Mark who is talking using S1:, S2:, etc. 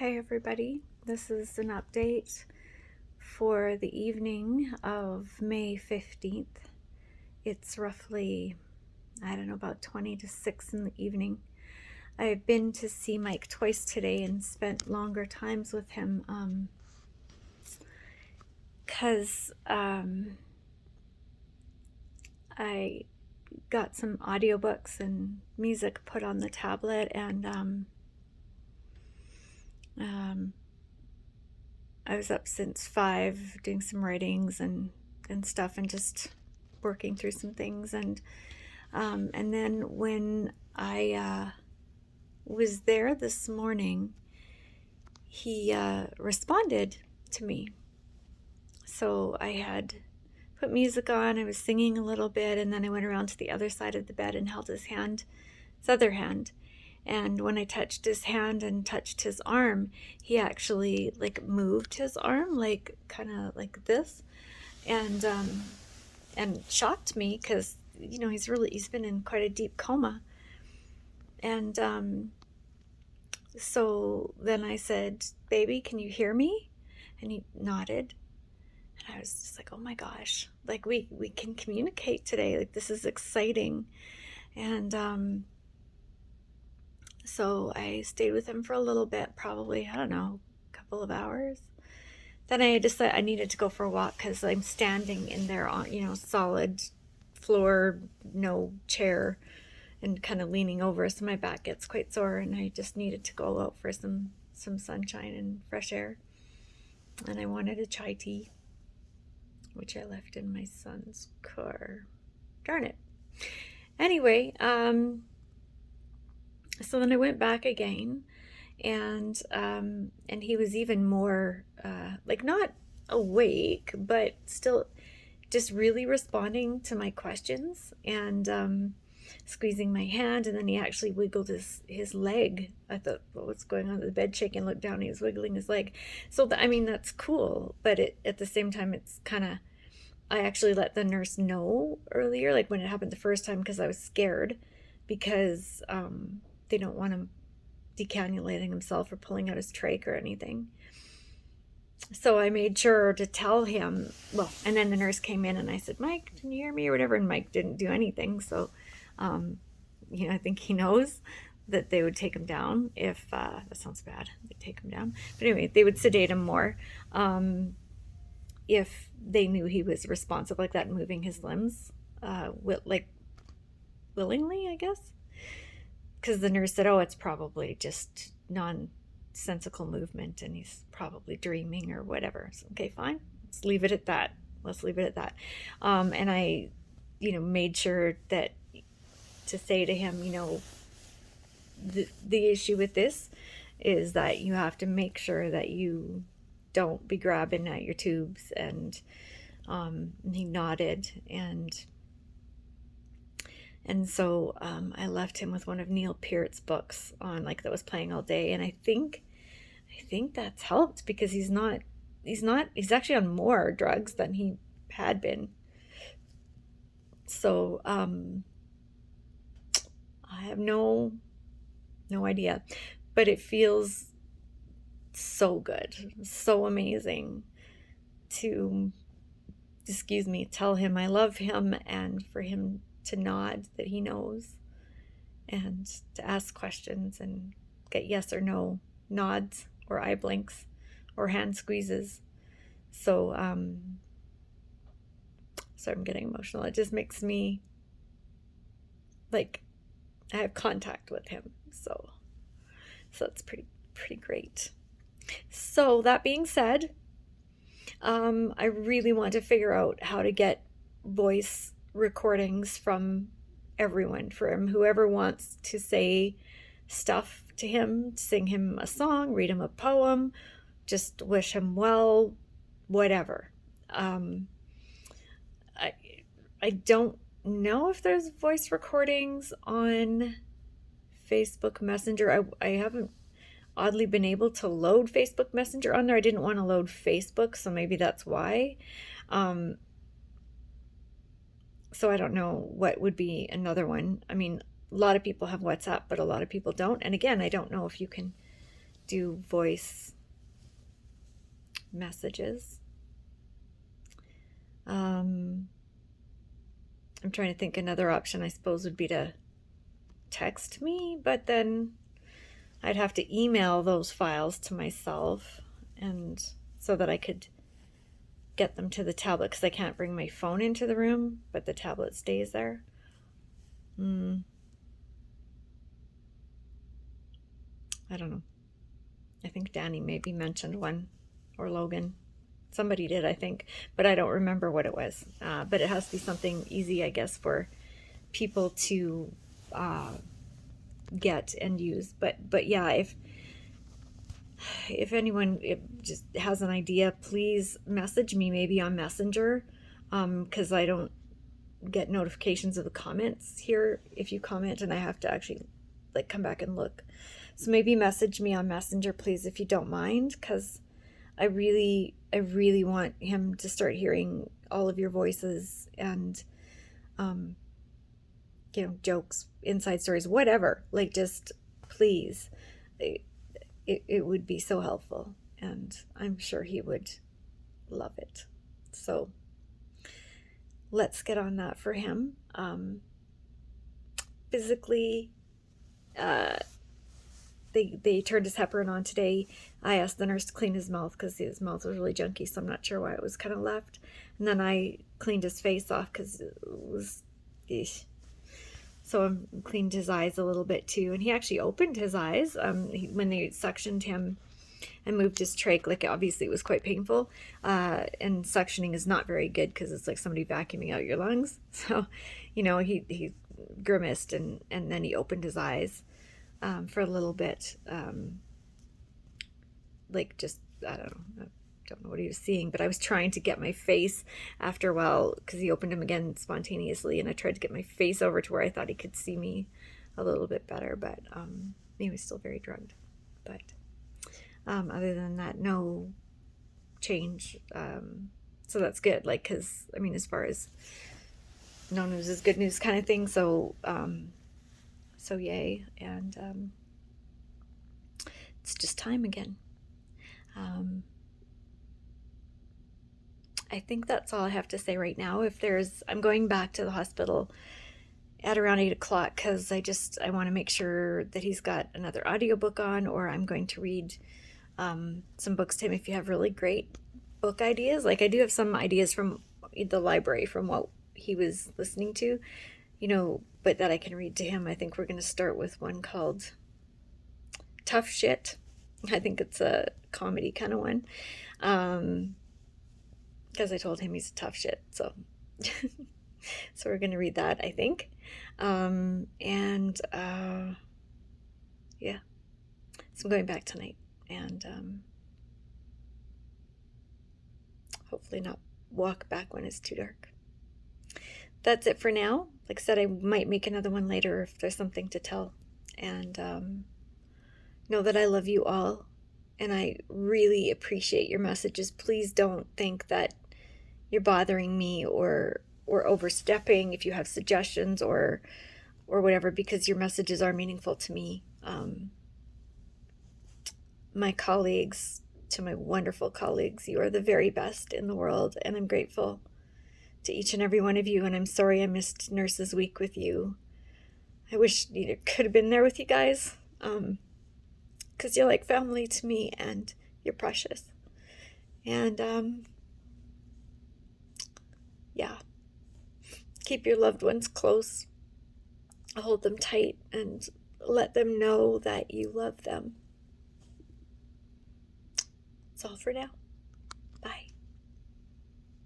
S1: Hi, everybody. This is an update for the evening of May 15th. It's roughly, I don't know, about 20 to 6 in the evening. I've been to see Mike twice today and spent longer times with him because I got some audiobooks and music put on the tablet, and I was up since 5 doing some writings and stuff, and just working through some things. And then when I was there this morning, he responded to me. So I had put music on, I was singing a little bit, and then I went around to the other side of the bed and held his hand, his other hand. And when I touched his hand and touched his arm, he actually like moved his arm, like kind of like this, and shocked me because he's been in quite a deep coma. And so then I said, "Baby, can you hear me?" And he nodded. And I was just like, "Oh my gosh, like we can communicate today. Like, this is exciting." And so I stayed with him for a little bit, probably, I don't know, a couple of hours. Then I decided I needed to go for a walk because I'm standing in there on, solid floor, no chair, and kind of leaning over, so my back gets quite sore, and I just needed to go out for some sunshine and fresh air. And I wanted a chai tea, which I left in my son's car. Darn it. Anyway, so then I went back again, and he was even more like, not awake, but still just really responding to my questions, and squeezing my hand. And then he actually wiggled his leg. I thought, well, what's going on? The bed shaking, looked down, he was wiggling his leg. So I mean, that's cool, but at the same time, it's kind of, I actually let the nurse know earlier, like when it happened the first time, because I was scared, because they don't want him decannulating himself or pulling out his trach or anything. So I made sure to tell him, well, and then the nurse came in and I said, "Mike, can you hear me?" or whatever. And Mike didn't do anything. So, I think he knows that they would take him down if, that sounds bad, they'd take him down. But anyway, they would sedate him more if they knew he was responsive like that, moving his limbs, like willingly, I guess. Because the nurse said, "Oh, it's probably just nonsensical movement and he's probably dreaming or whatever." So, okay, fine. Let's leave it at that. And I, made sure that to say to him, the issue with this is that you have to make sure that you don't be grabbing at your tubes. And he nodded, and so I left him with one of Neil Peart's books on, like, that was playing all day. And I think that's helped, because he's actually on more drugs than he had been. So I have no idea, but it feels so good, so amazing to, tell him I love him, and for him to nod that he knows, and to ask questions and get yes or no nods or eye blinks or hand squeezes. So sorry, I'm getting emotional. It just makes me, like, I have contact with him. So that's pretty great. So that being said, I really want to figure out how to get voice recordings from everyone, from whoever wants to say stuff to him, sing him a song, read him a poem, just wish him well, whatever. I don't know if there's voice recordings on Facebook Messenger. I haven't oddly been able to load Facebook Messenger on there. I didn't want to load Facebook, so maybe that's why. So I don't know what would be another one. I mean, a lot of people have WhatsApp, but a lot of people don't. And again, I don't know if you can do voice messages. I'm trying to think, another option I suppose would be to text me, but then I'd have to email those files to myself, and so that I could get them to the tablet, because I can't bring my phone into the room, but the tablet stays there. I don't know. I think Danny maybe mentioned one, or Logan. Somebody did, I think, but I don't remember what it was. But it has to be something easy, I guess, for people to get and use. But yeah, if anyone just has an idea, please message me, maybe on Messenger, because I don't get notifications of the comments here if you comment, and I have to actually like come back and look. So maybe message me on Messenger, please, if you don't mind, because I really want him to start hearing all of your voices, and jokes, inside stories, whatever. Like, just please, it would be so helpful, and I'm sure he would love it. So let's get on that for him. Physically, they turned his heparin on today. I asked the nurse to clean his mouth because his mouth was really junky, so I'm not sure why it was kind of left. And then I cleaned his face off because it was, so I cleaned his eyes a little bit too. And he actually opened his eyes when they suctioned him and moved his trach. Like, obviously it was quite painful, and suctioning is not very good because it's like somebody vacuuming out your lungs. So he grimaced, and then he opened his eyes for a little bit, like, just, I don't know what he was seeing, but I was trying to get my face after a while, because he opened them again spontaneously, and I tried to get my face over to where I thought he could see me a little bit better, but he was still very drugged. But other than that, no change. So that's good, like, because I mean, as far as no news is good news kind of thing, so yay. And it's just time again. I think that's all I have to say right now. I'm going back to the hospital at around 8 o'clock, because I want to make sure that he's got another audiobook on, or I'm going to read some books to him. If you have really great book ideas, like I do have some ideas from the library from what he was listening to, but that I can read to him. I think we're going to start with one called Tough Shit. I think it's a comedy kind of one, because I told him he's a tough shit, so so we're going to read that, I think. Yeah, so I'm going back tonight, and hopefully not walk back when it's too dark. That's it for now. Like I said, I might make another one later if there's something to tell. And know that I love you all, and I really appreciate your messages. Please don't think that you're bothering me or overstepping if you have suggestions or whatever, because your messages are meaningful to me. My colleagues, to my wonderful colleagues, you are the very best in the world, and I'm grateful to each and every one of you. And I'm sorry I missed Nurses Week with you. I wish I could have been there with you guys, because you're like family to me, and you're precious. And yeah, keep your loved ones close, hold them tight, and let them know that you love them. That's all for now. Bye.